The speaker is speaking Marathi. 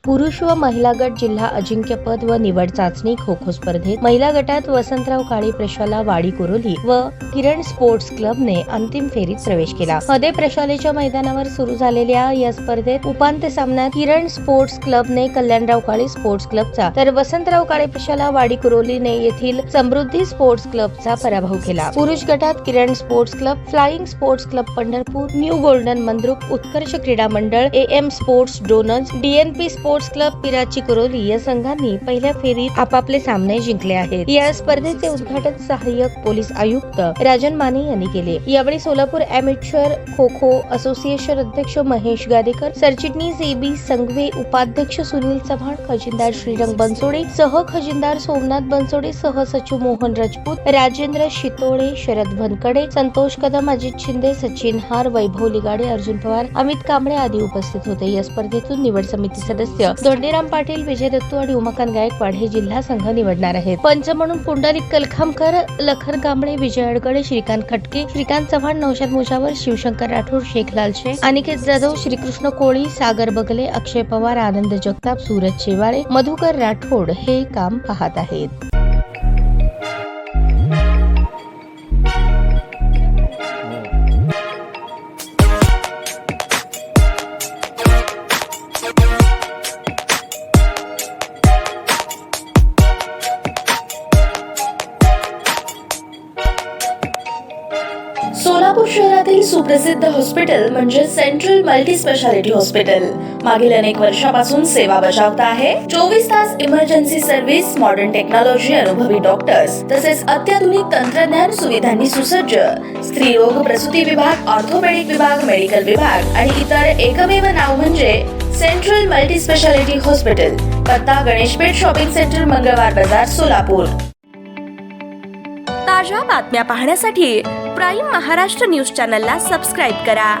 पुरुष व महिला गट जिल्हा अजिंक्यपद व निवड चाचणी खो खो स्पर्धेत महिला गटात वसंतराव काळे प्रशाला वाडी कुरोली व किरण स्पोर्ट्स क्लबने अंतिम फेरीत प्रवेश केला. हदे प्रशालेच्या मैदानावर सुरू झालेल्या या स्पर्धेत उपांत्य सामन्यात किरण स्पोर्ट्स क्लबने कल्याणराव काळे स्पोर्ट्स क्लबचा तर वसंतराव काळे प्रशाला वाडी कुरोलीने येथील समृद्धी स्पोर्ट्स क्लबचा पराभव केला. पुरुष गटात Kiran sports club, flying sports club Pandharpur, new golden Mandrup, Utkarsh Krida Mandal, AM sports donors, DNP sports club Pirachi Kuroli या संघांनी पहिल्या फेरीत आपापले सामने जिंकले आहेत. या स्पर्धेचे उद्घाटन सहाय्यक पोलीस आयुक्त राजन माने यांनी केले. यावेळी सोलापूर अॅमेच्युअर खो खो असोसिएशन अध्यक्ष महेश गादेकर, सरचिटणीस AB संघवे, उपाध्यक्ष सुनील चव्हाण, खजिनदार श्रीरंग बनसोडे, सह खजिनदार सोमनाथ बनसोडे, सह सचिव मोहन राजपूत, राजेंद्र शितोळे, शरद भनकडे, संतोष कदम, अजित शिंदे, सचिन हार, वैभव लिगाडे, अर्जुन पवार, अमित कांबळे आदी उपस्थित होते. या स्पर्धेतून निवड समिती सदस्य धोंडीराम पाटील, विजय दत्तू आणि उमाकांत गायकवाड हे जिल्हा संघ निवडणार आहेत. पंच म्हणून पुंडलिक कलखामकर, लखन कांबळे, विजय अडगळे, श्रीकांत खटके, श्रीकांत चव्हाण, नौशाद मुजावर, शिवशंकर राठोड, शेखलाल शेख, अनिकेत जाधव, श्रीकृष्ण कोळी, सागर बगले, अक्षय पवार, आनंद जगताप, सूरज शेवाळे, मधुकर राठोड हे काम पाहत आहेत. सोलापूर शहरातील सुप्रसिद्ध हॉस्पिटल म्हणजे सेंट्रल मल्टी स्पेशालिटी हॉस्पिटल मागील अनेक वर्षापासून सेवा बजावत आहे. 24 तास इमर्जन्सी सर्व्हिस, मॉडर्न टेक्नॉलॉजी, अनुभवी डॉक्टर्स तसेच अत्याधुनिक तंत्रज्ञान सुविधांनी सुसज्ज स्त्रीरोग प्रसूती विभाग, ऑर्थोपेडिक विभाग, मेडिकल विभाग आणि इतर एकमेव नाव म्हणजे सेंट्रल मल्टी स्पेशालिटी हॉस्पिटल. पत्ता गणेशपेठ शॉपिंग सेंटर, मंगळवार बाजार, सोलापूर. ताज्या बातम्या पाहण्यासाठी प्राईम महाराष्ट्र न्यूज चॅनलला सबस्क्राईब करा.